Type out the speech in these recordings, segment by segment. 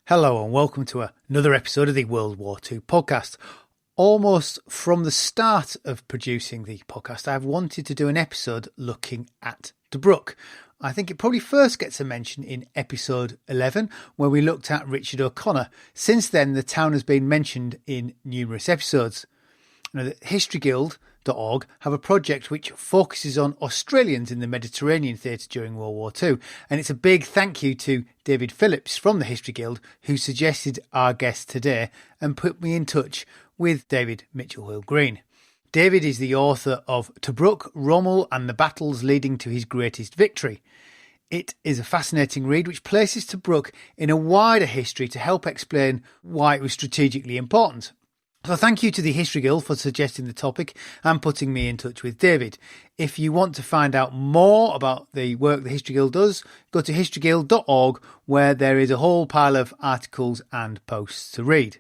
Hello and welcome to another episode of the World War II podcast. Almost from the start of producing the podcast, I've wanted to do an episode looking at Tobruk. I think it probably first gets a mention in episode 11, where we looked at Richard O'Connor. Since then, the town has been mentioned in numerous episodes. Now, the historyguild.org have a project which focuses on Australians in the Mediterranean theatre during World War II, and it's a big thank you to David Phillips from the History Guild who suggested our guest today and put me in touch with David Mitchellhill Green. David is the author of Tobruk, Rommel and the battles leading to his greatest victory. It is a fascinating read which places Tobruk in a wider history to help explain why it was strategically important. So thank you to the History Guild for suggesting the topic and putting me in touch with David. If you want to find out more about the work the History Guild does, go to historyguild.org, where there is a whole pile of articles and posts to read.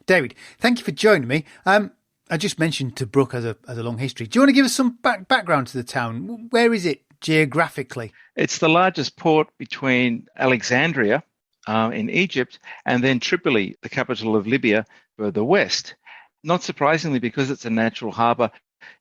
David, thank you for joining me. I just mentioned Tobruk has a long history. Do you want to give us some background to the town? Where is it geographically? It's the largest port between Alexandria in Egypt and then Tripoli, the capital of Libya, further west. Not surprisingly, because it's a natural harbour,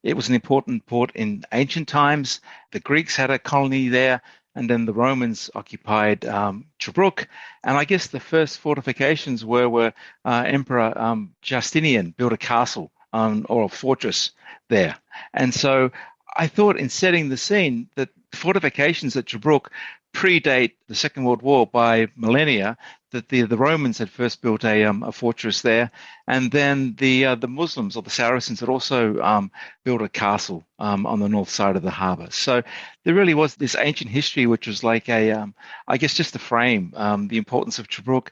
it was an important port in ancient times. The Greeks had a colony there, and then the Romans occupied Tobruk. And I guess the first fortifications were Emperor Justinian built a castle or a fortress there. And so I thought, in setting the scene, that fortifications at Tobruk predate the Second World War by millennia, that the Romans had first built a fortress there, and then the Muslims or the Saracens had also built a castle on the north side of the harbour. So there really was this ancient history, which was like I guess just to frame the importance of Tobruk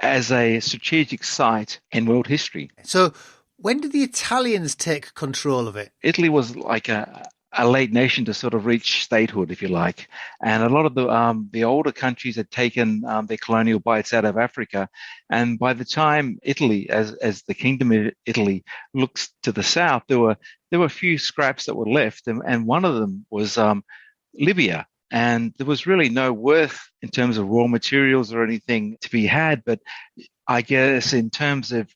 as a strategic site in world history. So when did the Italians take control of it? Italy was like a late nation to sort of reach statehood, if you like. And a lot of the older countries had taken their colonial bites out of Africa. And by the time Italy, as the Kingdom of Italy, looks to the south, there were a few scraps that were left. And one of them was Libya. And there was really no worth in terms of raw materials or anything to be had. But I guess in terms of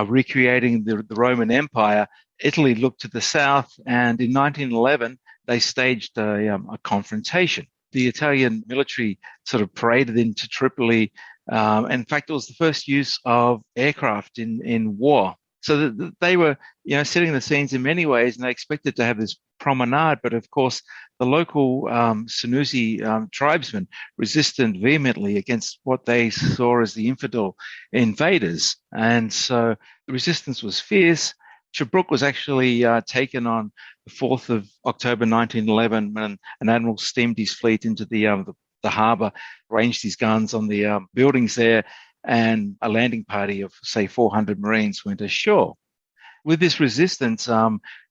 recreating the Roman Empire, Italy looked to the south, and in 1911, they staged a confrontation. The Italian military sort of paraded into Tripoli. In fact, it was the first use of aircraft in war. So they were, setting the scenes in many ways, and they expected to have this promenade. But of course, the local Senussi tribesmen resisted vehemently against what they saw as the infidel invaders. And so the resistance was fierce. Tobruk was actually taken on the 4th of October 1911 when an admiral steamed his fleet into the harbour, ranged his guns on the buildings there, and a landing party of, say, 400 Marines went ashore. With this resistance,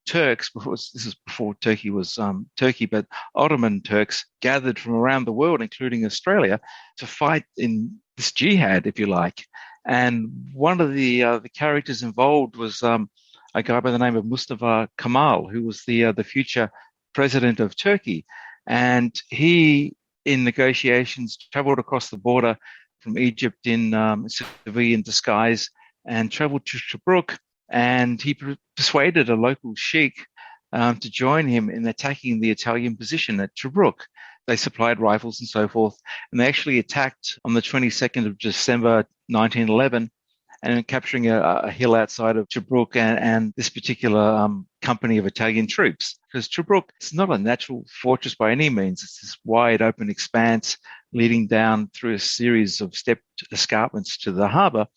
Turks, this is before Turkey was Turkey, but Ottoman Turks gathered from around the world, including Australia, to fight in this jihad, if you like. And one of the characters involved was a guy by the name of Mustafa Kemal, who was the future president of Turkey. And he, in negotiations, traveled across the border from Egypt in civilian disguise and traveled to Tobruk. And he persuaded a local sheikh to join him in attacking the Italian position at Tobruk. They supplied rifles and so forth. And they actually attacked on the 22nd of December 1911, and capturing a hill outside of Tobruk and this particular company of Italian troops. Because Tobruk is not a natural fortress by any means. It's this wide open expanse leading down through a series of stepped escarpments to the harbour.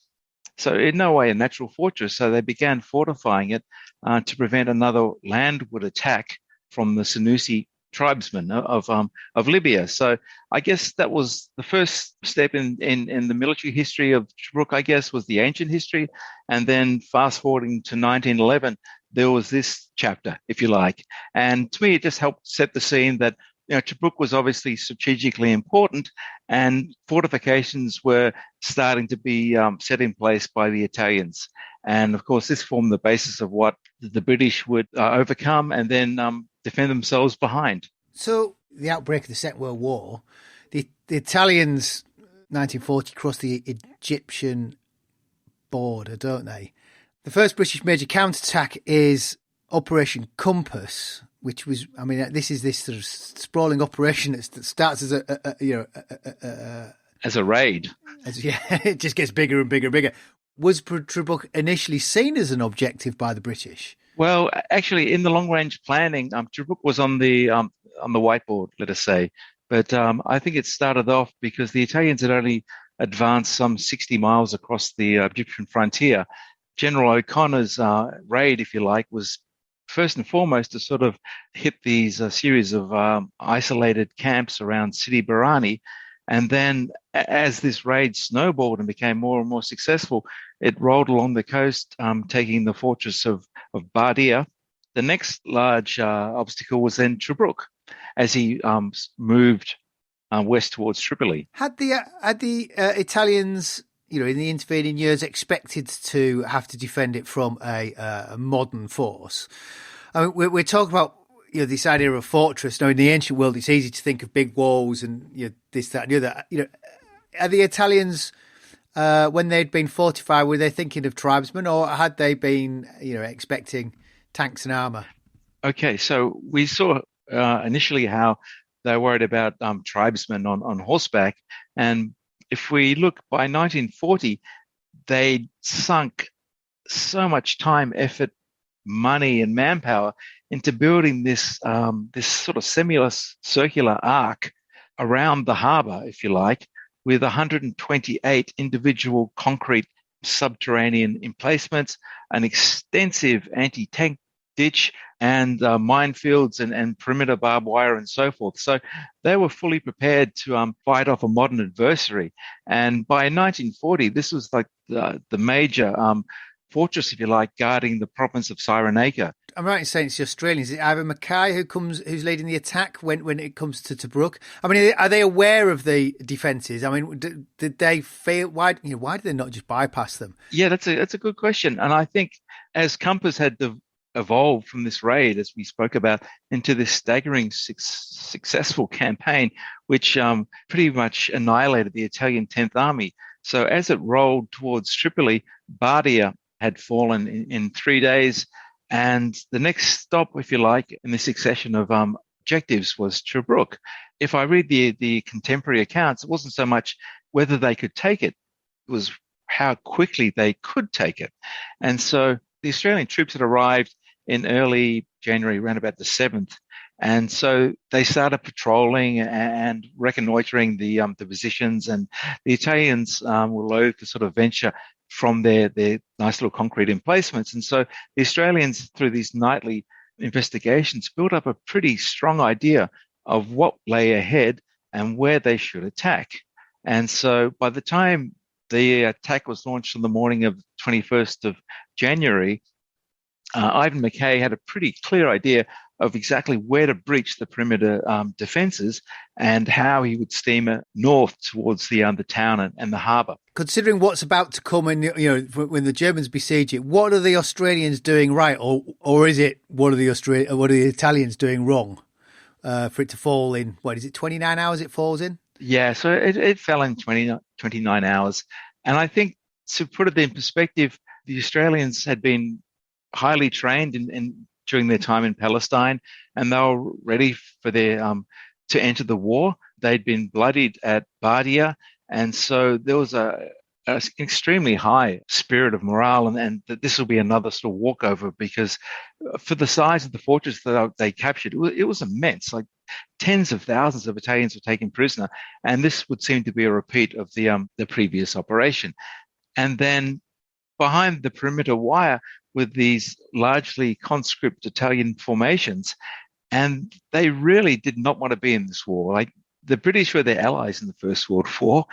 So in no way a natural fortress. So they began fortifying it to prevent another landward attack from the Senussi tribesmen of Libya. So I guess that was the first step in the military history of Tobruk, I guess, was the ancient history. And then fast forwarding to 1911, there was this chapter, if you like. And to me, it just helped set the scene that Tobruk was obviously strategically important, and fortifications were starting to be set in place by the Italians. And of course, this formed the basis of what the British would overcome and then defend themselves behind. So the outbreak of the Second World War, the Italians 1940 crossed the Egyptian border, don't they? The first British major counterattack is Operation Compass, which was, I mean, this is this sort of sprawling operation that starts as as a raid. It just gets bigger and bigger and bigger. Was Tobruk initially seen as an objective by the British? Well, actually, in the long-range planning, Tobruk was on the whiteboard, let us say. But I think it started off because the Italians had only advanced some 60 miles across the Egyptian frontier. General O'Connor's raid, if you like, was first and foremost to sort of hit these series of isolated camps around Sidi Barrani. And then as this raid snowballed and became more and more successful, it rolled along the coast, taking the fortress of Bardia. The next large obstacle was then Tobruk, as he moved west towards Tripoli. Had the Italians, in the intervening years, expected to have to defend it from a modern force? I mean, we're talking about this idea of a fortress. Now, in the ancient world, it's easy to think of big walls and this, that, and the other. Are the Italians, when they'd been fortified, were they thinking of tribesmen, or had they been, expecting tanks and armour? Okay, so we saw initially how they were worried about tribesmen on horseback. And if we look, by 1940, they sunk so much time, effort, money, and manpower into building this sort of semicircular arc around the harbour, if you like, with 128 individual concrete subterranean emplacements, an extensive anti-tank ditch, and minefields and perimeter barbed wire and so forth. So they were fully prepared to fight off a modern adversary. And by 1940, this was like the major fortress, if you like, guarding the province of Cyrenaica. I'm right in saying it's the Australians. Is it Ivan Mackay who's leading the attack when it comes to Tobruk? I mean, are they aware of the defences? I mean, did they fail? Why did they not just bypass them? Yeah, that's a good question. And I think as Compass had evolved from this raid, as we spoke about, into this staggering successful campaign, which pretty much annihilated the Italian 10th Army. So as it rolled towards Tripoli, Bardia had fallen in 3 days. And the next stop, if you like, in the succession of objectives was Tobruk. If I read the contemporary accounts, it wasn't so much whether they could take it, it was how quickly they could take it. And so the Australian troops had arrived in early January, around about the 7th. And so they started patrolling and reconnoitering the positions, and the Italians were loath to sort of venture from their nice little concrete emplacements. And so the Australians, through these nightly investigations, built up a pretty strong idea of what lay ahead and where they should attack. And so by the time the attack was launched on the morning of 21st of January, Ivan Mackay had a pretty clear idea of exactly where to breach the perimeter defences and how he would steam north towards the town and the harbour. Considering what's about to come, and when the Germans besiege it, what are the Australians doing right, or is it what are the Italians doing wrong for it to fall in? What is it? 29 hours it falls in? Yeah, so it fell in 29 hours, and I think to put it in perspective, the Australians had been highly trained in during their time in Palestine, and they were ready for their to enter the war. They'd been bloodied at Bardia, and so there was an extremely high spirit of morale, and that this will be another sort of walkover, because for the size of the fortress that they captured, it was immense. Like tens of thousands of Italians were taken prisoner, and this would seem to be a repeat of the previous operation. And then behind the perimeter wire with these largely conscript Italian formations, and they really did not want to be in this war. Like the British were their allies in the First World War,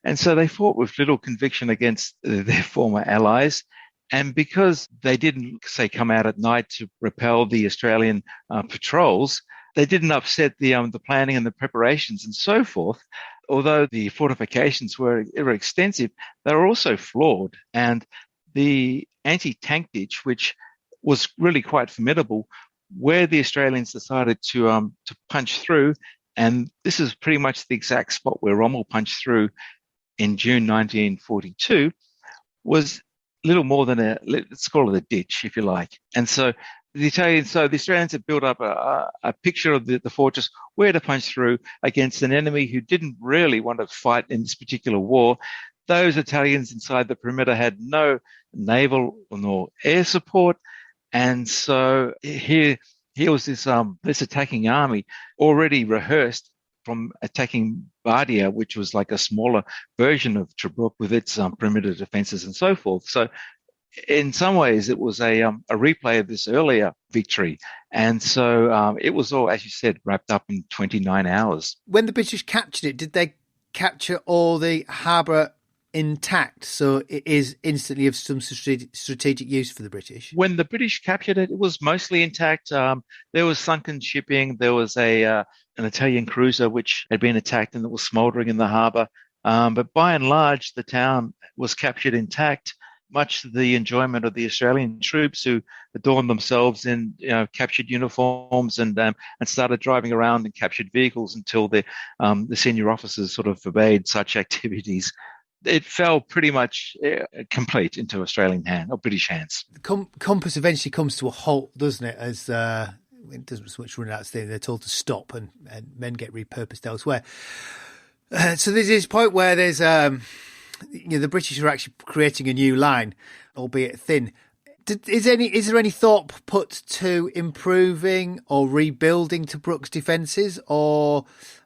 and so they fought with little conviction against their former allies. And because they didn't, say, come out at night to repel the Australian patrols, they didn't upset the planning and the preparations and so forth. Although the fortifications were extensive, they were also flawed. And the anti-tank ditch, which was really quite formidable, where the Australians decided to punch through, and this is pretty much the exact spot where Rommel punched through in June 1942 was little more than let's call it a ditch, if you like. And so the Australians had built up a picture of the fortress, where to punch through against an enemy who didn't really want to fight in this particular war. Those Italians inside the perimeter had no naval nor air support. And so here was this attacking army already rehearsed from attacking Bardia, which was like a smaller version of Tobruk with its perimeter defenses and so forth. So in some ways, it was a replay of this earlier victory. And so it was all, as you said, wrapped up in 29 hours. When the British captured it, did they capture all the harbour intact, so it is instantly of some strategic use for the British? When the British captured it, it was mostly intact. There was sunken shipping. There was an Italian cruiser which had been attacked and that was smouldering in the harbour. But by and large, the town was captured intact, much to the enjoyment of the Australian troops, who adorned themselves in captured uniforms and started driving around in captured vehicles until the senior officers sort of forbade such activities. It fell pretty much complete into Australian hands, or British hands. The compass eventually comes to a halt, doesn't it? As it doesn't so much run out of steam, they're told to stop, and men get repurposed elsewhere. So there's this point where there's the British are actually creating a new line, albeit thin. Is there any thought put to improving or rebuilding Tobruk's defences, or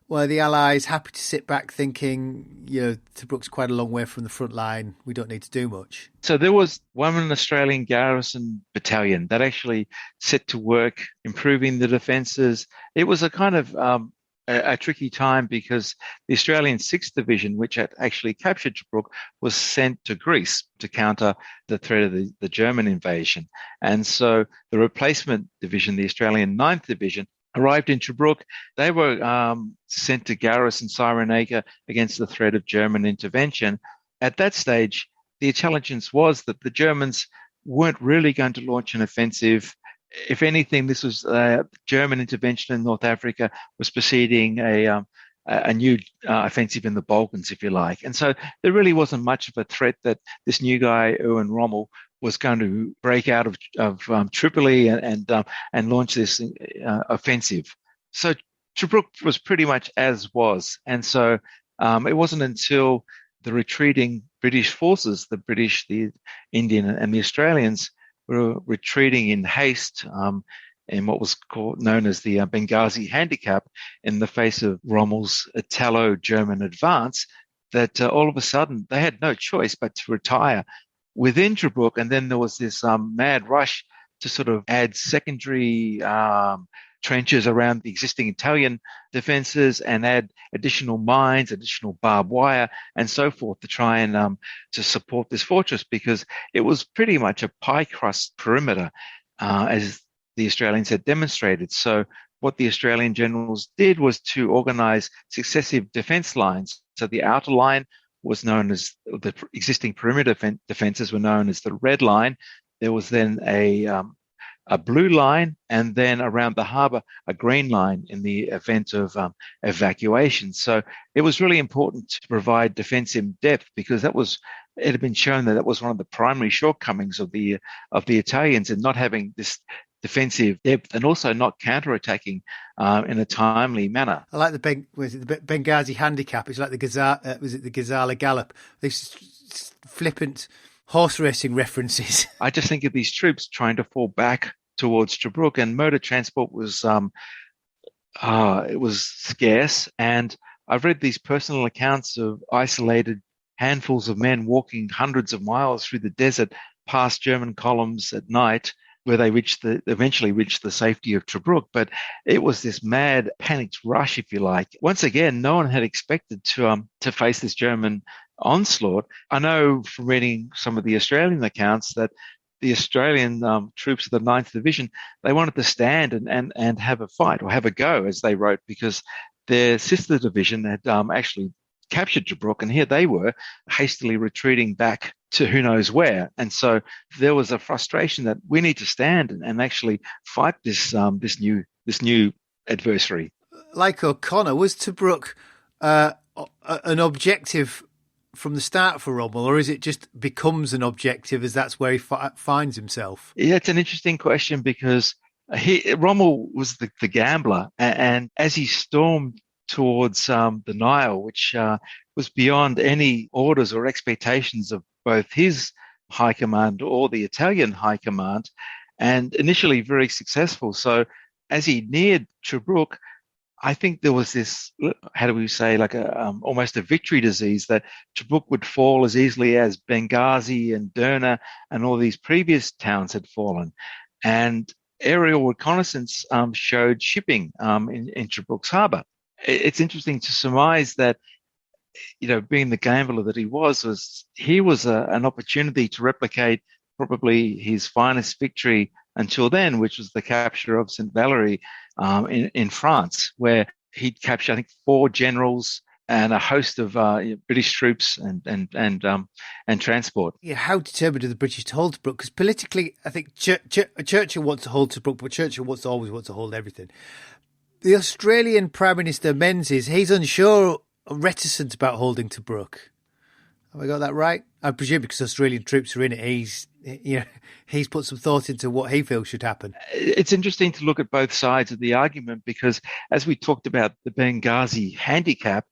were the Allies happy to sit back thinking, Tobruk's quite a long way from the front line, we don't need to do much? So there was one Australian Garrison battalion that actually set to work improving the defences. It was a kind of a tricky time because the Australian 6th Division, which had actually captured Tobruk, was sent to Greece to counter the threat of the German invasion. And so the replacement division, the Australian 9th Division, arrived in Tobruk. They were sent to Garrison, Cyrenaica against the threat of German intervention. At that stage, the intelligence was that the Germans weren't really going to launch an offensive. If anything, this was German intervention in North Africa was preceding a new offensive in the Balkans, if you like. And so there really wasn't much of a threat that this new guy, Erwin Rommel, was going to break out of Tripoli and launch this offensive. So Tobruk was pretty much as was. And so it wasn't until the retreating British forces, the British, the Indian and the Australians, were retreating in haste in what was known as the Benghazi handicap in the face of Rommel's Italo-German advance, that all of a sudden they had no choice but to retire within Tobruk. And then there was this mad rush to sort of add secondary trenches around the existing Italian defenses and add additional mines, additional barbed wire, and so forth to try and to support this fortress, because it was pretty much a pie crust perimeter, as the Australians had demonstrated. So what the Australian generals did was to organize successive defense lines. So the outer line was known as the existing perimeter defenses were known as the red line. There was then a blue line, and then around the harbour, a green line in the event of evacuation. So it was really important to provide defensive depth, because it had been shown that was one of the primary shortcomings of the Italians, in not having this defensive depth and also not counterattacking in a timely manner. I like the Benghazi handicap. It's like the Ghazala Gallop. These flippant horse racing references. I just think of these troops trying to fall back towards Tobruk, and motor transport was it was scarce. And I've read these personal accounts of isolated handfuls of men walking hundreds of miles through the desert past German columns at night, where they eventually reached the safety of Tobruk. But it was this mad, panicked rush, if you like. Once again, no one had expected to face this German onslaught. I know from reading some of the Australian accounts that the Australian troops of the 9th Division, they wanted to stand and have a fight, or have a go, as they wrote, because their sister division had actually captured Tobruk, and here they were hastily retreating back to who knows where. And so there was a frustration that we need to stand and actually fight this new adversary. Like O'Connor, was Tobruk an objective from the start for Rommel, or is it just becomes an objective as that's where he finds himself? Yeah, it's an interesting question because Rommel was the gambler, and as he stormed towards the Nile, which was beyond any orders or expectations of both his high command or the Italian high command, and initially very successful. So as he neared Tobruk, I think there was this, how do we say, like almost a victory disease that Tobruk would fall as easily as Benghazi and Derna and all these previous towns had fallen. And aerial reconnaissance showed shipping in Tobruk's harbor. It's interesting to surmise that, being the gambler that he was an opportunity to replicate probably his finest victory until then, which was the capture of St. Valery in France, where he'd captured, I think, 4 generals and a host of British troops and transport. Yeah, how determined are the British to hold Tobruk? Because politically, I think Churchill wants to hold Tobruk, but Churchill always wants to hold everything. The Australian Prime Minister Menzies, he's unsure, reticent about holding Tobruk. Have I got that right? I presume because Australian troops are in it, he's put some thought into what he feels should happen. It's interesting to look at both sides of the argument because, as we talked about the Benghazi handicap,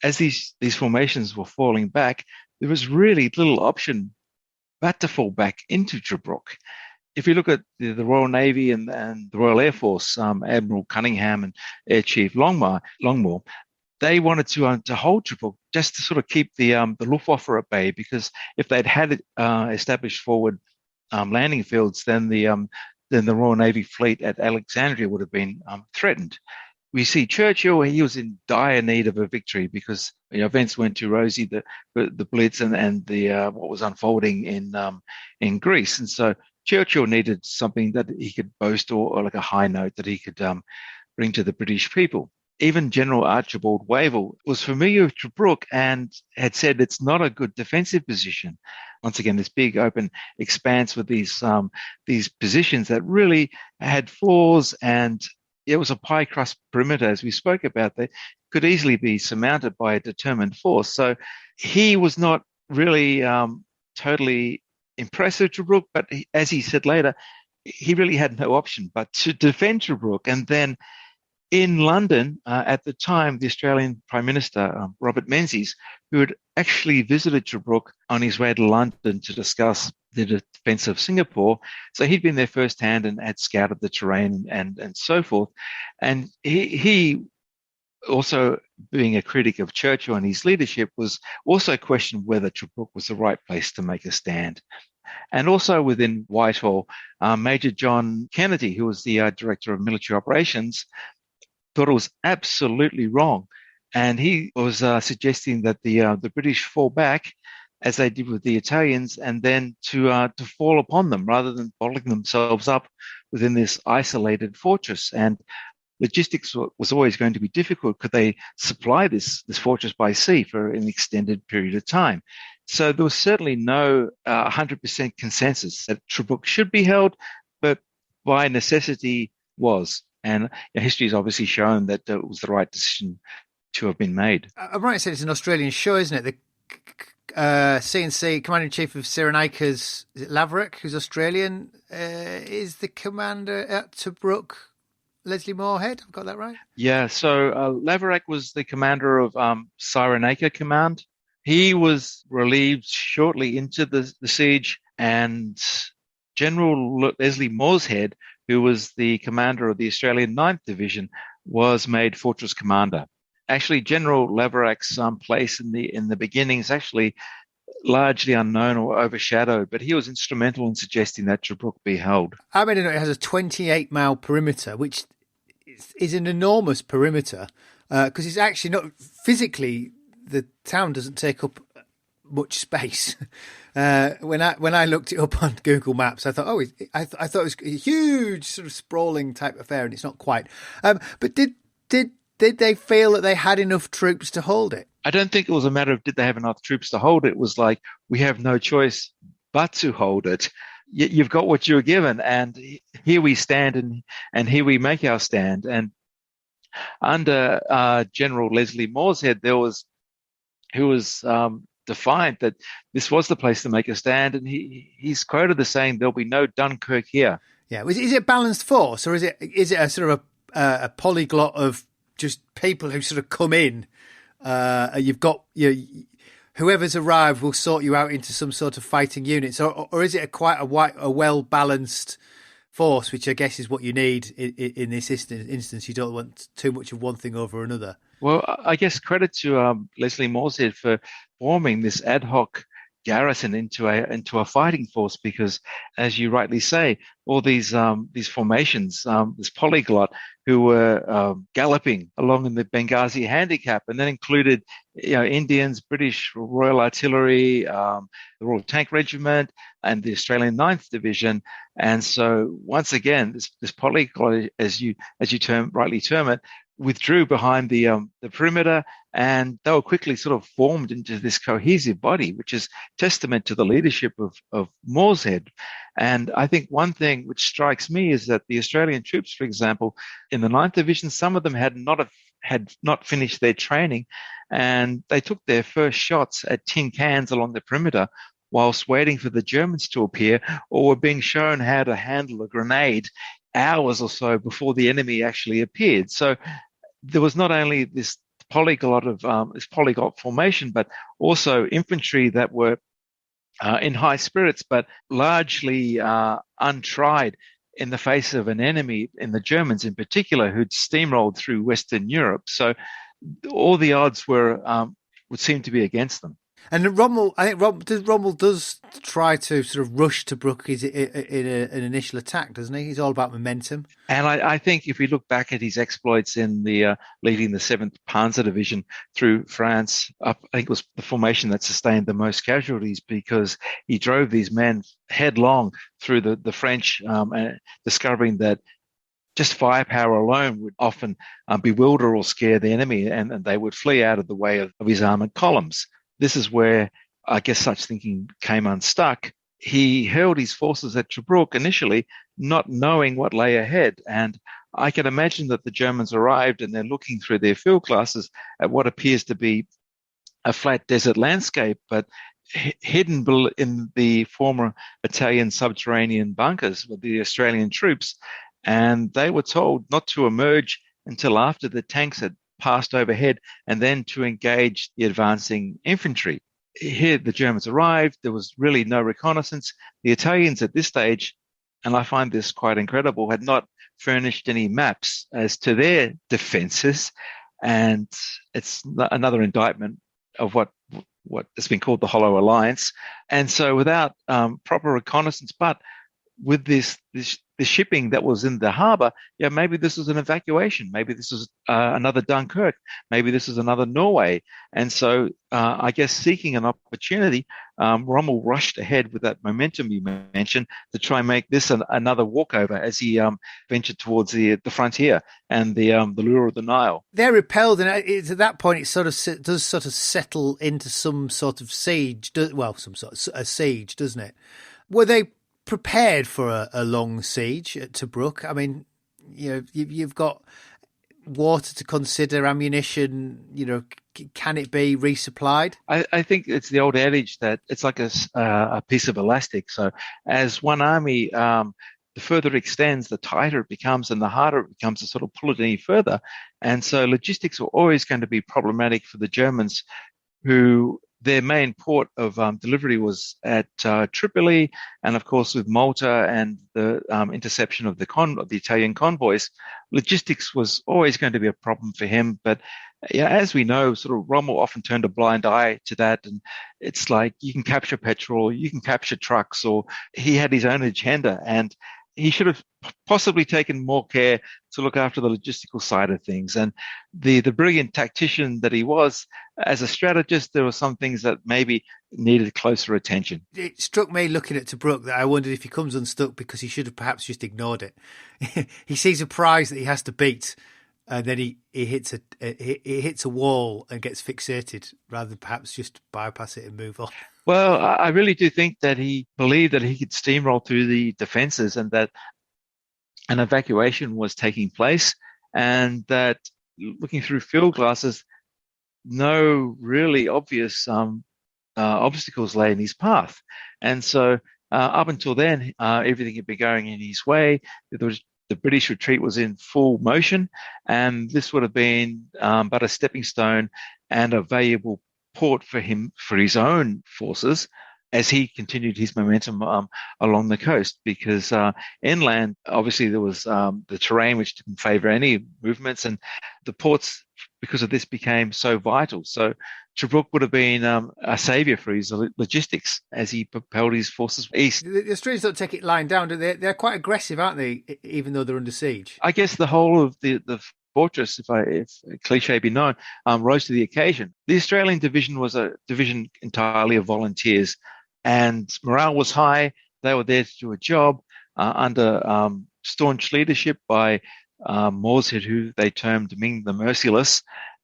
as these formations were falling back, there was really little option but to fall back into Tobruk. If you look at the Royal Navy and the Royal Air Force, Admiral Cunningham and Air Chief Longmore, they wanted to hold Tobruk just to sort of keep the Luftwaffe at bay, because if they'd had established forward landing fields, then the Royal Navy fleet at Alexandria would have been threatened. We see Churchill; he was in dire need of a victory because events weren't too rosy. The Blitz and the what was unfolding in Greece, and so Churchill needed something that he could boast or like a high note that he could bring to the British people. Even General Archibald Wavell was familiar with Tobruk and had said it's not a good defensive position. Once again, this big open expanse with these positions that really had flaws, and it was a pie crust perimeter, as we spoke about, that could easily be surmounted by a determined force. So he was not really totally impressed with Tobruk, but as he said later, he really had no option but to defend Tobruk. And then in London, at the time, the Australian Prime Minister, Robert Menzies, who had actually visited Tobruk on his way to London to discuss the defence of Singapore. So he'd been there firsthand and had scouted the terrain and so forth. And he also, being a critic of Churchill and his leadership, was also questioned whether Tobruk was the right place to make a stand. And also within Whitehall, Major John Kennedy, who was the Director of Military Operations, thought it was absolutely wrong. And he was suggesting that the British fall back, as they did with the Italians, and then to fall upon them rather than bottling themselves up within this isolated fortress. And logistics was always going to be difficult. Could they supply this fortress by sea for an extended period of time? So there was certainly no 100% consensus that Tobruk should be held, but by necessity was. And history has obviously shown that it was the right decision to have been made. I'm right in saying it's an Australian show, isn't it? The CNC, Commander-in-Chief of Cyrenaica's, is it Laverick, who's Australian, is the commander at Tobruk, Leslie Moorhead? I've got that right? Yeah, so Laverick was the commander of Cyrenaica Command. He was relieved shortly into the siege, and General Leslie Moorhead, who was the commander of the Australian 9th Division, was made fortress commander. Actually, General Laverack's place in the beginning is actually largely unknown or overshadowed, but he was instrumental in suggesting that Tobruk be held. I mean, it has a 28-mile perimeter, which is an enormous perimeter, because it's actually not physically, the town doesn't take up much space. When I looked it up on Google Maps, I thought, I thought it was a huge sort of sprawling type affair, and it's not quite. But did they feel that they had enough troops to hold it? I don't think it was a matter of did they have enough troops to hold it. It was like, we have no choice but to hold it. You've got what you're given, and here we stand, and here we make our stand. And under General Leslie Moorhead, who was defiant that this was the place to make a stand. And he's quoted as saying, "There'll be no Dunkirk here." Yeah, is it balanced force, or is it a sort of a polyglot of just people who sort of come in? You've got whoever's arrived will sort you out into some sort of fighting units, or is it quite a well balanced force, which I guess is what you need in this instance. You don't want too much of one thing over another. Well, I guess credit to Leslie Morshead for forming this ad hoc garrison into a fighting force, because, as you rightly say, all these formations, this polyglot who were galloping along in the Benghazi handicap, and that included Indians, British Royal Artillery, the Royal Tank Regiment, and the Australian Ninth Division. And so once again, this polyglot, as you rightly term it, withdrew behind the perimeter, and they were quickly sort of formed into this cohesive body, which is testament to the leadership of Morshead. And I think one thing which strikes me is that the Australian troops, for example, in the Ninth Division, some of them had not finished their training, and they took their first shots at tin cans along the perimeter whilst waiting for the Germans to appear, or were being shown how to handle a grenade hours or so before the enemy actually appeared. So there was not only this polyglot formation, but also infantry that were in high spirits, but largely untried in the face of an enemy, in the Germans in particular, who'd steamrolled through Western Europe. So all the odds would seem to be against them. And Rommel, I think Rommel does try to sort of rush Tobruk in an initial attack, doesn't he? He's all about momentum. And I think if we look back at his exploits in the leading the 7th Panzer Division through France, I think it was the formation that sustained the most casualties, because he drove these men headlong through the French, discovering that just firepower alone would often bewilder or scare the enemy, and they would flee out of the way of his armored columns. This is where I guess such thinking came unstuck. He held his forces at Tobruk initially, not knowing what lay ahead. And I can imagine that the Germans arrived and they're looking through their field glasses at what appears to be a flat desert landscape, but hidden in the former Italian subterranean bunkers with the Australian troops. And they were told not to emerge until after the tanks had passed overhead, and then to engage the advancing infantry. Here the Germans arrived. There was really no reconnaissance. The Italians at this stage, and I find this quite incredible, had not furnished any maps as to their defenses. And it's another indictment of what has been called the Hollow Alliance. And so without proper reconnaissance, but with this shipping that was in the harbour, maybe this was an evacuation. Maybe this was another Dunkirk. Maybe this is another Norway. And so I guess seeking an opportunity, Rommel rushed ahead with that momentum you mentioned to try and make this another walkover as he ventured towards the frontier and the lure of the Nile. They're repelled, and at that point it does settle into some sort of siege. Some sort of a siege, doesn't it? Were they prepared for a long siege at Tobruk? I mean, you've got water to consider, ammunition. Can it be resupplied? I think it's the old adage that it's like a piece of elastic. So as one army, the further it extends, the tighter it becomes, and the harder it becomes to sort of pull it any further. And so logistics were always going to be problematic for the Germans, who their main port of delivery was at Tripoli, and of course with Malta and the interception of the Italian convoys, logistics was always going to be a problem for him. But as we know, sort of Rommel often turned a blind eye to that, and it's like you can capture petrol, you can capture trucks, or he had his own agenda, and he should have possibly taken more care to look after the logistical side of things. And the brilliant tactician that he was, as a strategist, there were some things that maybe needed closer attention. It struck me looking at Tobruk that I wondered if he comes unstuck because he should have perhaps just ignored it. He sees a prize that he has to beat, and then he hits a wall and gets fixated, rather than perhaps just bypass it and move on. Well, I really do think that he believed that he could steamroll through the defenses, and that an evacuation was taking place, and that looking through field glasses, no really obvious obstacles lay in his path. And so up until then, everything had been going in his way. The British retreat was in full motion, and this would have been but a stepping stone and a valuable port for his own forces as he continued his momentum along the coast, because inland, obviously, there was the terrain which didn't favor any movements, and the ports, because of this, became so vital. So Tobruk would have been a savior for his logistics as he propelled his forces east. The Australians don't take it lying down, do they? They're quite aggressive, aren't they, even though they're under siege? I guess the whole of the fortress, if cliche be known, rose to the occasion. The Australian division was a division entirely of volunteers, and morale was high. They were there to do a job under staunch leadership by Morshead, who they termed Ming the Merciless.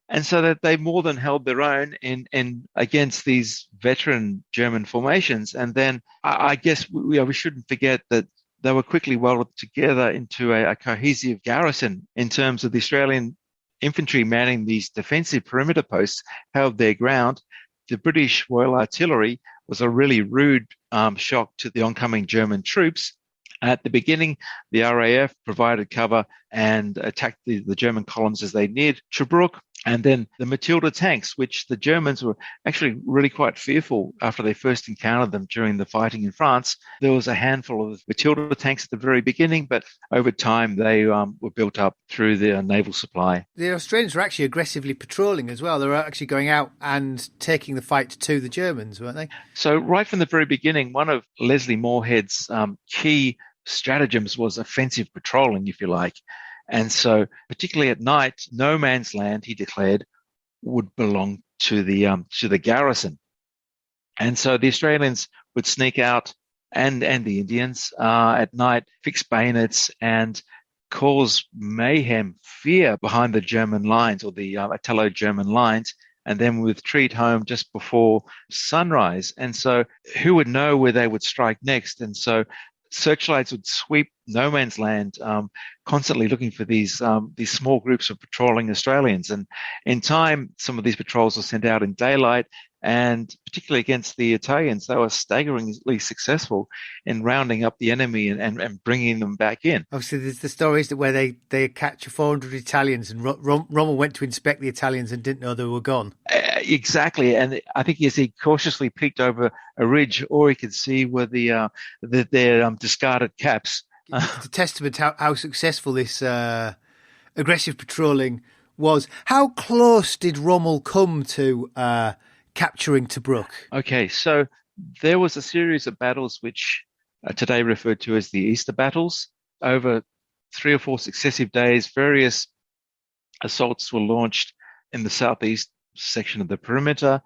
And so that they more than held their own in against these veteran German formations. And then I guess we shouldn't forget that they were quickly welded together into a cohesive garrison in terms of the Australian infantry manning these defensive perimeter posts, held their ground. The British Royal Artillery was a really rude shock to the oncoming German troops. At the beginning, the RAF provided cover and attacked the German columns as they neared Tobruk. And then the Matilda Tanks, which the Germans were actually really quite fearful after they first encountered them during the fighting in France. There was a handful of Matilda Tanks at the very beginning, but over time they were built up through their naval supply. The Australians were actually aggressively patrolling as well. They were actually going out and taking the fight to the Germans, weren't they? So right from the very beginning, one of Leslie Moorhead's key stratagems was offensive patrolling, if you like. And so, particularly at night, no man's land, he declared, would belong to the garrison. And so the Australians would sneak out, and the Indians at night, fix bayonets and cause mayhem, fear behind the German lines, or the Italo-German lines, and then retreat home just before sunrise. And so who would know where they would strike next? And so searchlights would sweep no man's land, constantly looking for these small groups of patrolling Australians. And in time, some of these patrols were sent out in daylight, and particularly against the Italians, they were staggeringly successful in rounding up the enemy and bringing them back in. Obviously, there's the stories where they capture 400 Italians, and Rommel went to inspect the Italians and didn't know they were gone. Exactly, and I think as he cautiously peeked over a ridge, all he could see were their discarded caps. It's a testament to how successful this aggressive patrolling was. How close did Rommel come to capturing Tobruk? Okay, so there was a series of battles which are today referred to as the Easter battles. Over 3 or 4 successive days, various assaults were launched in the southeast section of the perimeter,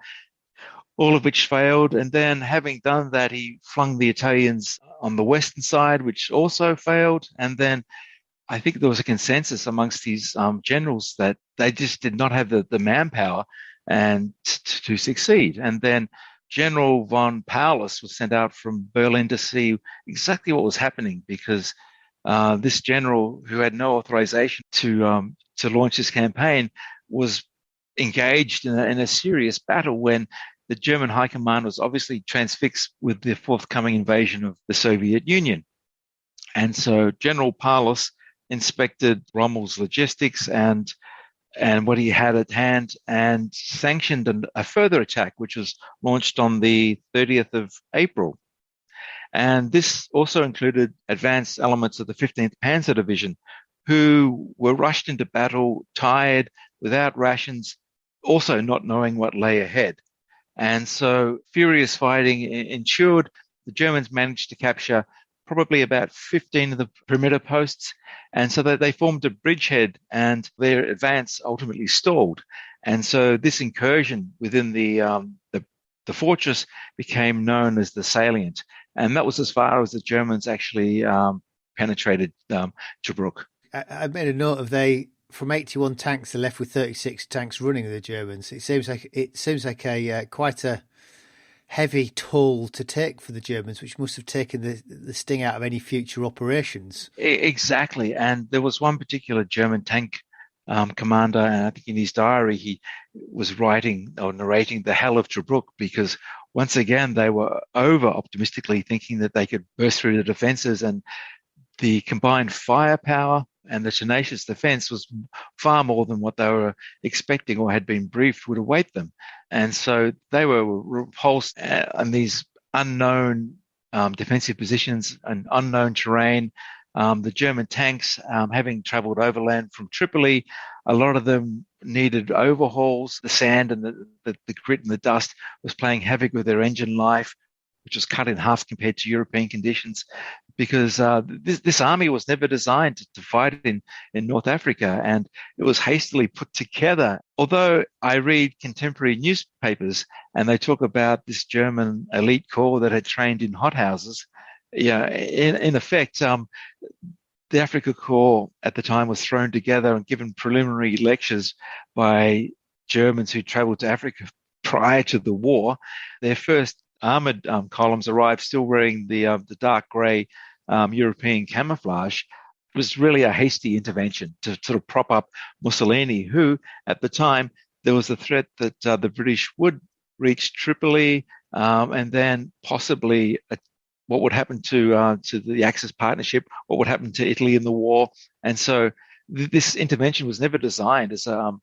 all of which failed. And then, having done that, he flung the Italians on the western side, which also failed. And then I think there was a consensus amongst these generals that they just did not have the manpower and to succeed. And then General von Paulus was sent out from Berlin to see exactly what was happening, because this general, who had no authorization to launch this campaign, was engaged in a serious battle when the German high command was obviously transfixed with the forthcoming invasion of the Soviet Union. And so General Paulus inspected Rommel's logistics and what he had at hand, and sanctioned a further attack, which was launched on the 30th of April. And this also included advanced elements of the 15th Panzer Division, who were rushed into battle, tired, without rations, also not knowing what lay ahead. And so furious fighting ensued. The Germans managed to capture probably about 15 of the perimeter posts, and so that they formed a bridgehead, and their advance ultimately stalled. And so this incursion within the fortress became known as the salient, and that was as far as the Germans actually penetrated Tobruk. I made a note of from 81 tanks, they're left with 36 tanks running of the Germans. It seems like a quite a heavy toll to take for the Germans, which must have taken the sting out of any future operations. Exactly. And there was one particular German tank commander, and I think in his diary he was writing or narrating the hell of Tobruk, because once again, they were over optimistically thinking that they could burst through the defenses, and the combined firepower and the tenacious defense was far more than what they were expecting or had been briefed would await them. And so they were repulsed in these unknown defensive positions and unknown terrain. The German tanks, having traveled overland from Tripoli, a lot of them needed overhauls. The sand and the grit and the dust was playing havoc with their engine life, which was cut in half compared to European conditions, because this army was never designed to fight in North Africa, and it was hastily put together. Although I read contemporary newspapers and they talk about this German elite corps that had trained in hothouses, yeah, in effect, the Africa Corps at the time was thrown together and given preliminary lectures by Germans who traveled to Africa prior to the war. Their first armored columns arrived still wearing the dark grey European camouflage. It was really a hasty intervention to sort of prop up Mussolini, who at the time there was a threat that the British would reach Tripoli and then possibly what would happen to the Axis partnership, what would happen to Italy in the war. And so this intervention was never designed as to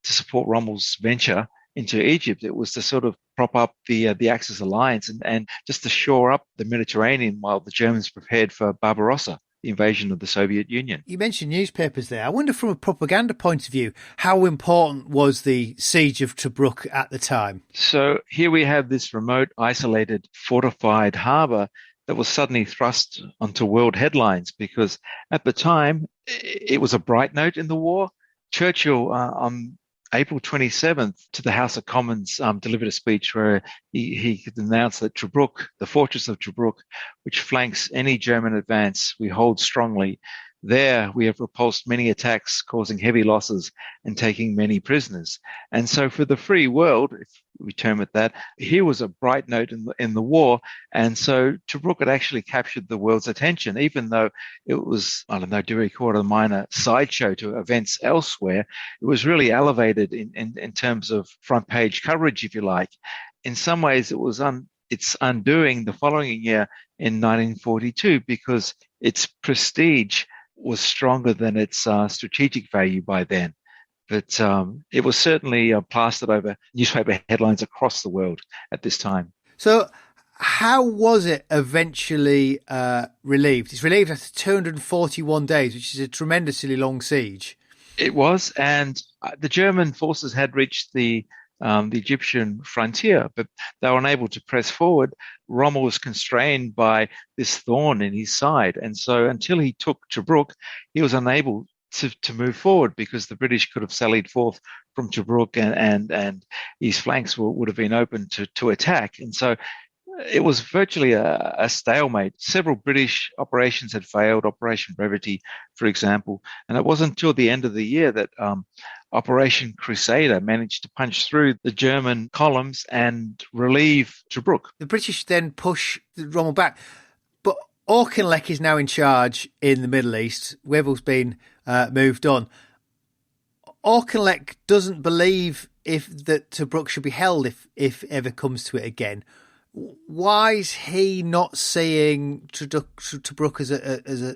support Rommel's venture into Egypt. It was to sort of prop up the Axis alliance and just to shore up the Mediterranean while the Germans prepared for Barbarossa, the invasion of the Soviet Union. You mentioned newspapers there. I wonder, from a propaganda point of view, how important was the siege of Tobruk at the time? So here we have this remote, isolated, fortified harbour that was suddenly thrust onto world headlines, because at the time it was a bright note in the war. Churchill, on April 27th, to the House of Commons, delivered a speech where he announced that Tobruk, the fortress of Tobruk, which flanks any German advance, we hold strongly. There we have repulsed many attacks, causing heavy losses and taking many prisoners. And so for the free world, if we term it that, here was a bright note in the war. And so Tobruk had actually captured the world's attention, even though it was, I don't know, do we call it a minor sideshow to events elsewhere? It was really elevated in terms of front page coverage, if you like. In some ways, it was its undoing the following year in 1942, because its prestige was stronger than its strategic value by then. But it was certainly plastered over newspaper headlines across the world at this time. So how was it eventually relieved? It's relieved after 241 days, which is a tremendously long siege. It was, and the German forces had reached the Egyptian frontier, but they were unable to press forward. Rommel was constrained by this thorn in his side. And so until he took Tobruk, he was unable to move forward, because the British could have sallied forth from Tobruk and his flanks would have been open to attack. And so it was virtually a stalemate. Several British operations had failed, Operation Brevity, for example. And it wasn't until the end of the year that Operation Crusader managed to punch through the German columns and relieve Tobruk. The British then push Rommel back. But Auchinleck is now in charge in the Middle East. Wavell's been moved on. Auchinleck doesn't believe that Tobruk should be held if ever comes to it again. Why is he not seeing Tobruk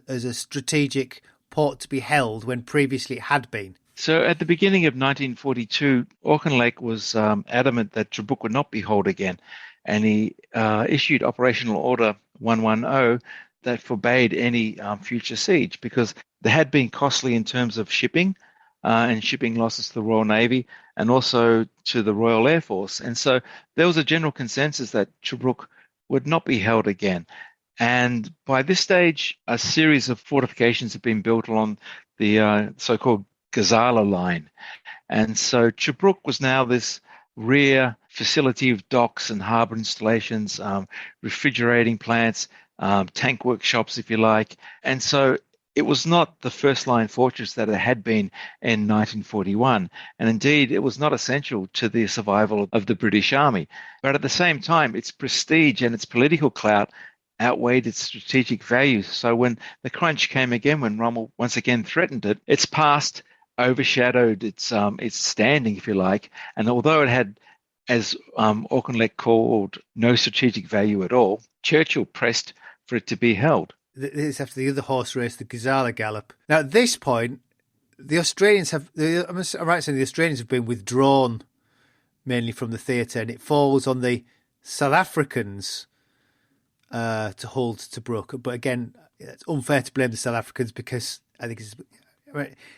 as a strategic port to be held when previously it had been? So at the beginning of 1942, Auchinleck was adamant that Tobruk would not be held again, and he issued Operational Order 110 that forbade any future siege, because they had been costly in terms of shipping and shipping losses to the Royal Navy and also to the Royal Air Force. And so there was a general consensus that Tobruk would not be held again. And by this stage, a series of fortifications had been built along the so-called Gazala line. And so Tobruk was now this rear facility of docks and harbour installations, refrigerating plants, tank workshops, if you like. And so it was not the first-line fortress that it had been in 1941, and indeed it was not essential to the survival of the British Army. But at the same time, its prestige and its political clout outweighed its strategic value. So when the crunch came again, when Rommel once again threatened it, its past overshadowed its standing, if you like. And although it had as Auchinleck called no strategic value at all, Churchill pressed for it to be held. This is after the other horse race, the Gazala Gallop. Now, at this point, the Australians have, I'm right saying the Australians have been withdrawn mainly from the theatre, and it falls on the South Africans to hold Tobruk. But again, it's unfair to blame the South Africans because I think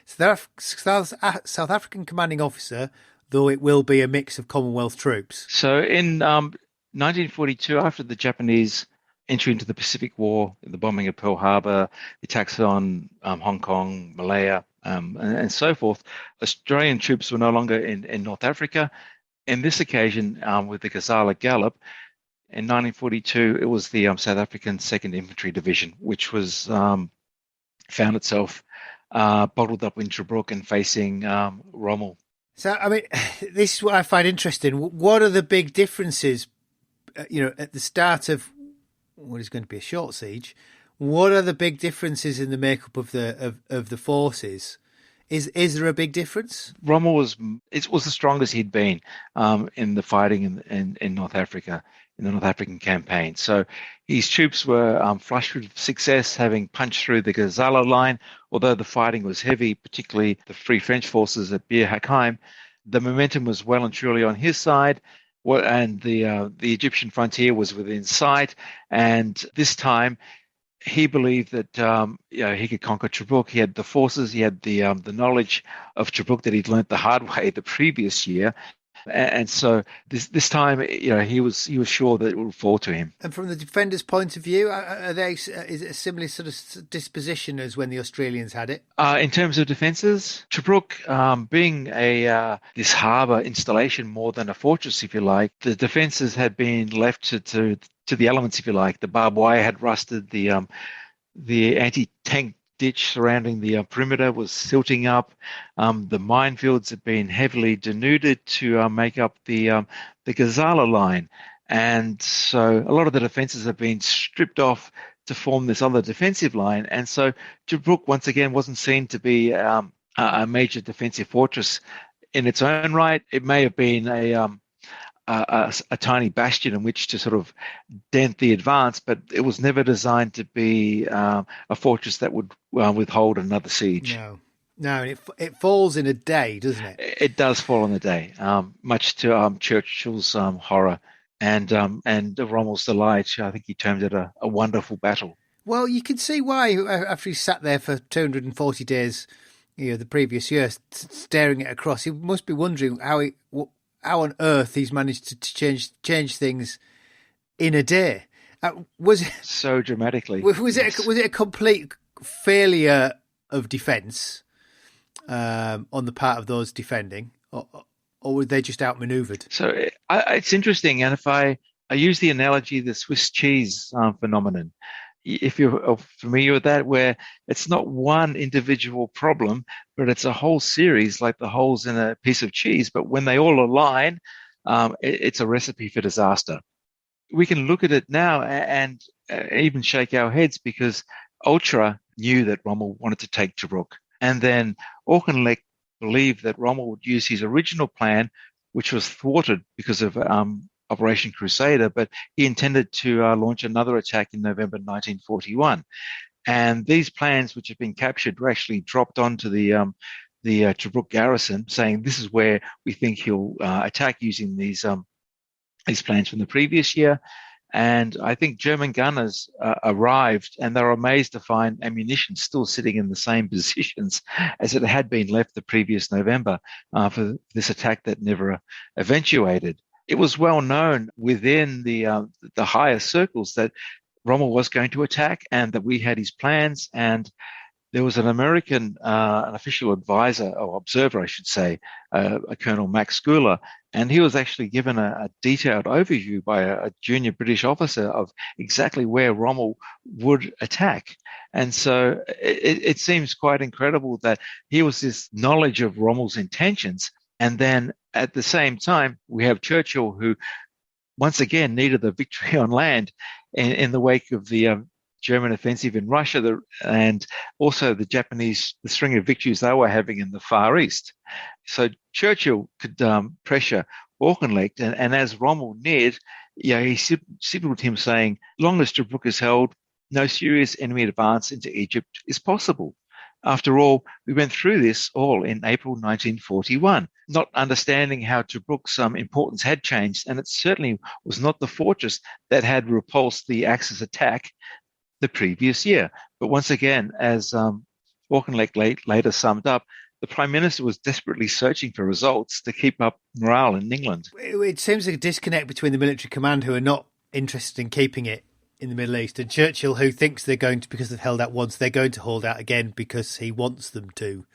South African commanding officer, though it will be a mix of Commonwealth troops. So in 1942, after the Japanese entry into the Pacific War, the bombing of Pearl Harbor, the attacks on Hong Kong, Malaya, and so forth, Australian troops were no longer in North Africa. In this occasion, with the Gazala Gallop, in 1942, it was the South African 2nd Infantry Division, which was found itself bottled up in Tobruk and facing Rommel. So, I mean, this is what I find interesting. What are the big differences, at the start of what is going to be a short siege? What are the big differences in the makeup of the forces? Is there a big difference? Rommel was the strongest he'd been in the fighting in North Africa, in the North African campaign. So his troops were flushed with success, having punched through the Gazala line. Although the fighting was heavy, particularly the Free French forces at Bir Hakeim, the momentum was well and truly on his side. And the Egyptian frontier was within sight. And this time, he believed that he could conquer Tobruk. He had the forces, he had the knowledge of Tobruk that he'd learnt the hard way the previous year, and so this time, he was sure that it would fall to him. And from the defenders' point of view, is it a similar sort of disposition as when the Australians had it? In terms of defences, Tobruk, being this harbour installation more than a fortress, if you like, the defences had been left to the elements, if you like. The barbed wire had rusted. The anti-tank ditch surrounding the perimeter was silting up. The minefields had been heavily denuded to make up the Gazala line. And so a lot of the defences have been stripped off to form this other defensive line. And so Tobruk, once again, wasn't seen to be a major defensive fortress in its own right. It may have been a tiny bastion in which to sort of dent the advance, but it was never designed to be a fortress that would withhold another siege. No, it falls in a day, doesn't it? It does fall in a day, much to Churchill's horror and Rommel's delight. I think he termed it a wonderful battle. Well, you can see why after he sat there for 240 days, the previous year, staring it across, he must be wondering how on earth he's managed to change things in a day. Was it so dramatically? Was it a complete failure of defence on the part of those defending, or were they just outmanoeuvred? So it's interesting, and if I use the analogy, the Swiss cheese phenomenon. If you're familiar with that, where it's not one individual problem, but it's a whole series, like the holes in a piece of cheese. But when they all align, it's a recipe for disaster. We can look at it now and even shake our heads, because Ultra knew that Rommel wanted to take Tobruk. And then Auchinleck believed that Rommel would use his original plan, which was thwarted because of Operation Crusader, but he intended to launch another attack in November 1941. And these plans, which have been captured, were actually dropped onto the Tobruk garrison, saying this is where we think he'll attack, using these plans from the previous year. And I think German gunners arrived, and they were amazed to find ammunition still sitting in the same positions as it had been left the previous November for this attack that never eventuated. It was well known within the higher circles that Rommel was going to attack, and that we had his plans. And there was an American, an official advisor, or observer, I should say, a Colonel Max Schuyler, and he was actually given a detailed overview by a junior British officer of exactly where Rommel would attack. And so it seems quite incredible that here was this knowledge of Rommel's intentions. And then at the same time, we have Churchill, who once again needed a victory on land in the wake of the German offensive in Russia, and also the string of victories they were having in the Far East. So Churchill could pressure Auchinleck, and as Rommel neared, he signalled him saying, "Long as Tobruk is held, no serious enemy advance into Egypt is possible." After all, we went through this all in April 1941, not understanding how Tobruk's importance had changed, and it certainly was not the fortress that had repulsed the Axis attack the previous year. But once again, as Auchinleck later summed up, the Prime Minister was desperately searching for results to keep up morale in England. It seems like a disconnect between the military command, who are not interested in keeping it in the Middle East, and Churchill, who thinks they're going to, because they've held out once, they're going to hold out again because he wants them to.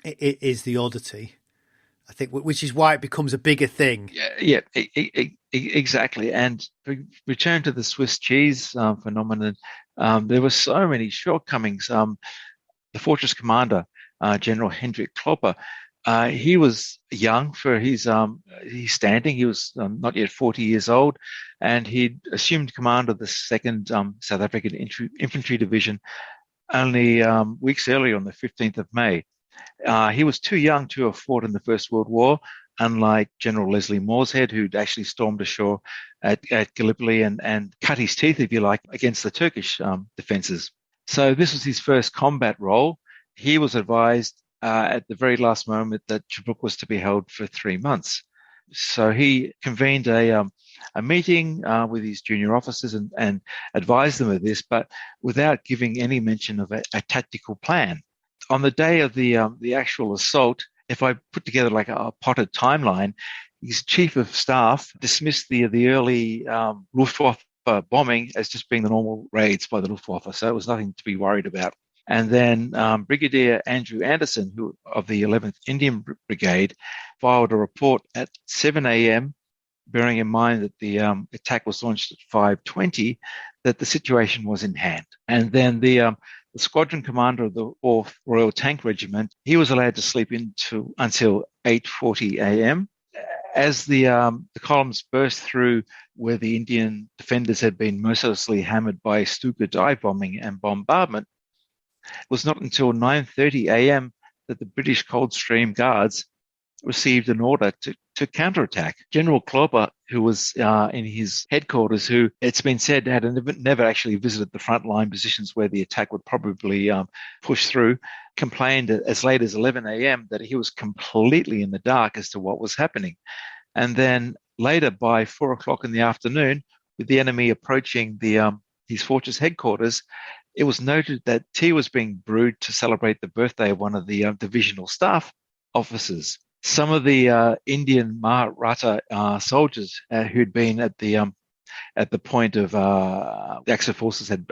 It is the oddity, I think, which is why it becomes a bigger thing. Yeah, exactly. And to return to the Swiss cheese phenomenon, there were so many shortcomings. The fortress commander, General Hendrik Klopper, he was young for his standing. He was not yet 40 years old, and he'd assumed command of the 2nd South African Infantry Division only weeks earlier on the 15th of May. He was too young to have fought in the First World War, unlike General Leslie Morshead, who'd actually stormed ashore at Gallipoli and cut his teeth, if you like, against the Turkish defences. So this was his first combat role. He was advised at the very last moment that Tobruk was to be held for 3 months. So he convened a meeting with his junior officers and advised them of this, but without giving any mention of a tactical plan. On the day of the actual assault, if I put together like a potted timeline, his chief of staff dismissed the early Luftwaffe bombing as just being the normal raids by the Luftwaffe, so it was nothing to be worried about. And then Brigadier Andrew Anderson, who of the 11th Indian Brigade, filed a report at 7 a.m., bearing in mind that the attack was launched at 5:20, that the situation was in hand. And then the squadron commander of the 4th Royal Tank Regiment, he was allowed to sleep until 8:40 a.m. As the columns burst through where the Indian defenders had been mercilessly hammered by Stuka dive bombing and bombardment, it was not until 9:30 a.m. that the British Coldstream Guards received an order to counterattack. General Klopper, who was in his headquarters, who it's been said had never actually visited the frontline positions where the attack would probably push through, complained as late as 11 a.m. that he was completely in the dark as to what was happening. And then later, by 4 o'clock in the afternoon, with the enemy approaching his fortress headquarters, it was noted that tea was being brewed to celebrate the birthday of one of the divisional staff officers. Some of the Indian Maratha soldiers who'd been at the point of the Axis forces had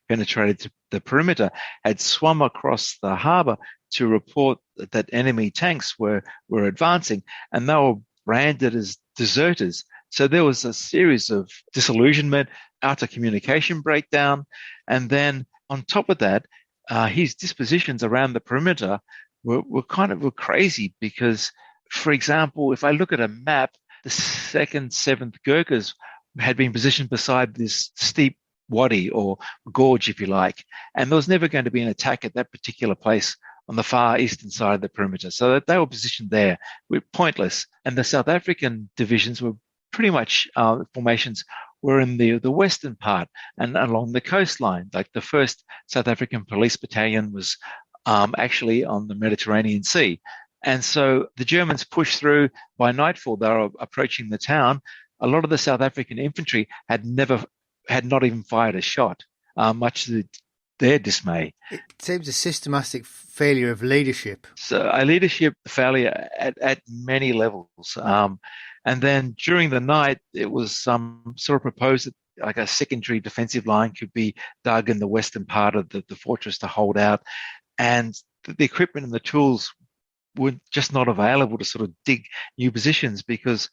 penetrated to the perimeter had swum across the harbour to report that enemy tanks were advancing, and they were branded as deserters. So there was a series of disillusionment, utter communication breakdown, and then on top of that, his dispositions around the perimeter were crazy because, for example, if I look at a map, the 2nd, 7th Gurkhas had been positioned beside this steep wadi or gorge, if you like, and there was never going to be an attack at that particular place on the far eastern side of the perimeter. So that they were positioned there were pointless. And the South African divisions were pretty much formations were in the western part and along the coastline. Like the 1st South African Police Battalion was actually on the Mediterranean Sea. And so the Germans pushed through. By nightfall, they were approaching the town. A lot of the South African infantry had not even fired a shot, much to their dismay. It seems a systematic failure of leadership. So a leadership failure at many levels. And then during the night, it was sort of proposed that like a secondary defensive line could be dug in the western part of the fortress to hold out. And the equipment and the tools were just not available to sort of dig new positions because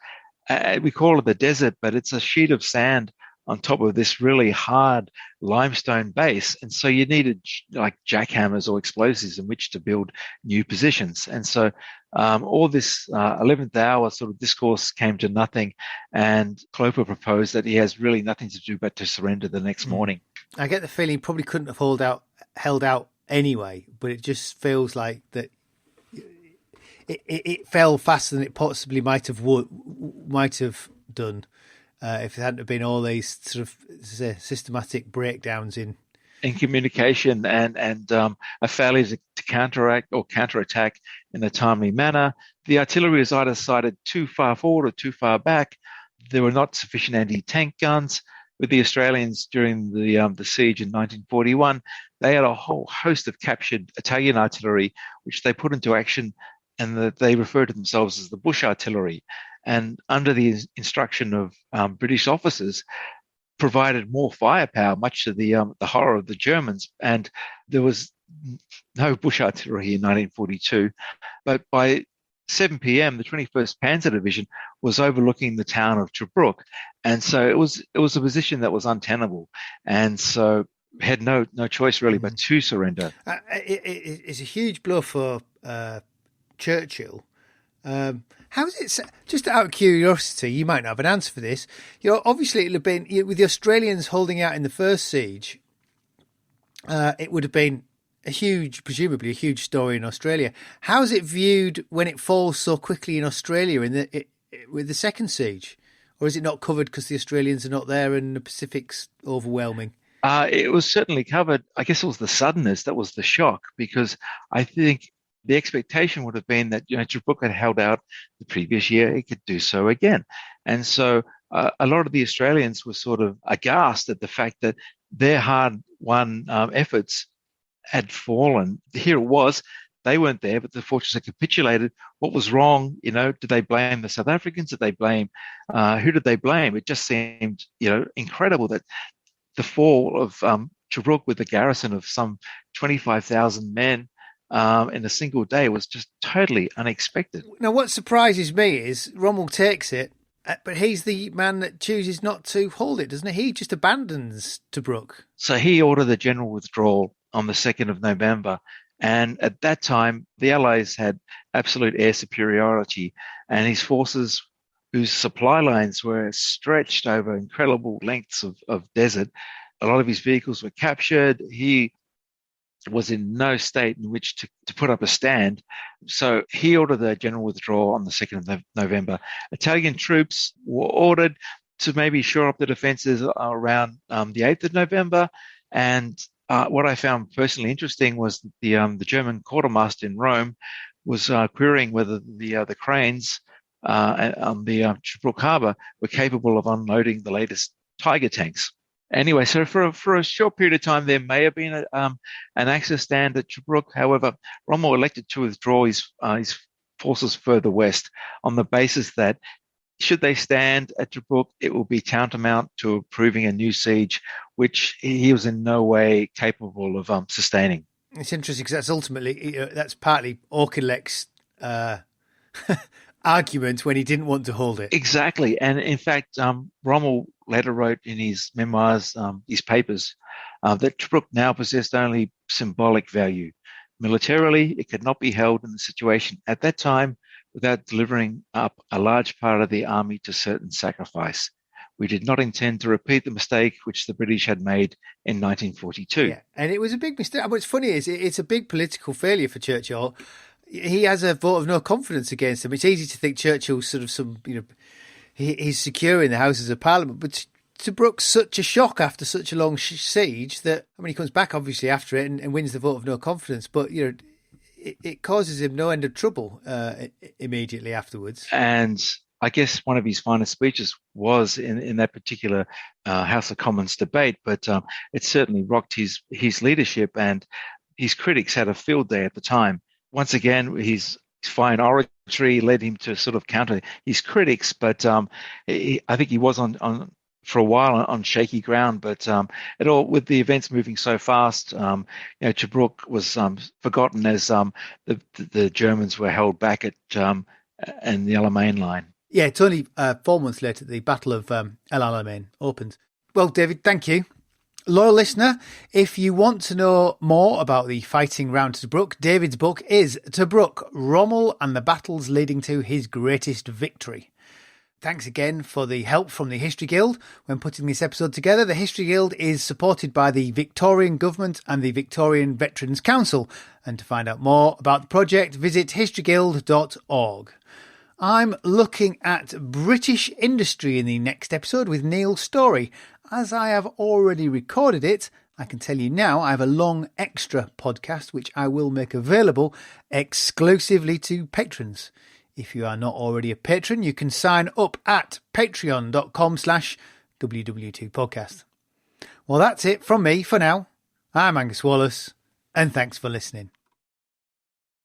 we call it the desert, but it's a sheet of sand on top of this really hard limestone base. And so you needed like jackhammers or explosives in which to build new positions. And so all this 11th hour sort of discourse came to nothing. And Klopper proposed that he has really nothing to do but to surrender the next morning. I get the feeling he probably couldn't have held out anyway, but it just feels like that it fell faster than it possibly might have done if there hadn't have been all these sort of systematic breakdowns in communication and a failure to counteract or counterattack in a timely manner. The artillery was either sighted too far forward or too far back. There were not sufficient anti-tank guns. With the Australians during the siege in 1941, they had a whole host of captured Italian artillery, which they put into action, and they referred to themselves as the bush artillery. And under the instruction of British officers, provided more firepower, much to the horror of the Germans. And there was no bush artillery in 1942, but by 7 p.m., the 21st Panzer Division was overlooking the town of Tobruk, and so it was a position that was untenable, and so had no choice really but to surrender. It's a huge blow for Churchill. How is it? Just out of curiosity, you might not have an answer for this. Obviously it'll have been with the Australians holding out in the first siege. It would have been presumably a huge story in Australia. How is it viewed when it falls so quickly in Australia with the second siege? Or is it not covered because the Australians are not there and the Pacific's overwhelming? It was certainly covered. I guess it was the suddenness that was the shock, because I think the expectation would have been that Tobruk had held out the previous year, it could do so again. And so a lot of the Australians were sort of aghast at the fact that their hard-won efforts had fallen. Here it was, they weren't there, but the fortress had capitulated. What was wrong? Did they blame the South Africans? Did they blame, who did they blame? It just seemed, incredible that the fall of Tobruk with a garrison of some 25,000 men in a single day was just totally unexpected. Now, what surprises me is Rommel takes it, but he's the man that chooses not to hold it, doesn't he? He just abandons Tobruk. So he ordered the general withdrawal on the 2nd of November. And at that time, the Allies had absolute air superiority, and his forces, whose supply lines were stretched over incredible lengths of desert, a lot of his vehicles were captured. He was in no state in which to put up a stand. So he ordered the general withdrawal on the 2nd of November. Italian troops were ordered to maybe shore up the defenses around the 8th of November. And what I found personally interesting was the German quartermaster in Rome was querying whether the cranes on the Tobruk harbour were capable of unloading the latest Tiger tanks. Anyway, so for a short period of time, there may have been an Axis stand at Tobruk. However, Rommel elected to withdraw his forces further west on the basis that should they stand at Tobruk, it will be tantamount to approving a new siege, which he was in no way capable of sustaining. It's interesting because that's ultimately, that's partly Auchinleck's argument when he didn't want to hold it. Exactly. And in fact, Rommel later wrote in his memoirs, his papers, that Tobruk now possessed only symbolic value. Militarily, it could not be held in the situation at that time without delivering up a large part of the army to certain sacrifice. We did not intend to repeat the mistake which the British had made in 1942. Yeah, and it was a big mistake. What's funny is it's a big political failure for Churchill. He has a vote of no confidence against him. It's easy to think Churchill's sort of he's secure in the Houses of Parliament, but Tobruk's such a shock after such a long siege that, he comes back obviously after it and wins the vote of no confidence, but, it causes him no end of trouble immediately afterwards. And I guess one of his finest speeches was in that particular House of Commons debate, but it certainly rocked his leadership, and his critics had a field day at the time. Once again, his fine oratory led him to sort of counter his critics, but I think he was on for a while on shaky ground. But with the events moving so fast, Tobruk was forgotten as the Germans were held back at and the Alamein line. Yeah, it's only 4 months later the Battle of El Alamein opens. Well, David, thank you. Loyal listener, if you want to know more about the fighting round Tobruk, David's book is Tobruk, Rommel and the Battles Leading to His Greatest Victory. Thanks again for the help from the History Guild when putting this episode together. The History Guild is supported by the Victorian Government and the Victorian Veterans Council. And to find out more about the project, visit historyguild.org. I'm looking at British industry in the next episode with Neil Story. As I have already recorded it, I can tell you now I have a long extra podcast which I will make available exclusively to patrons. If you are not already a patron, you can sign up at patreon.com/WW2podcast. Well, that's it from me for now. I'm Angus Wallace, and thanks for listening.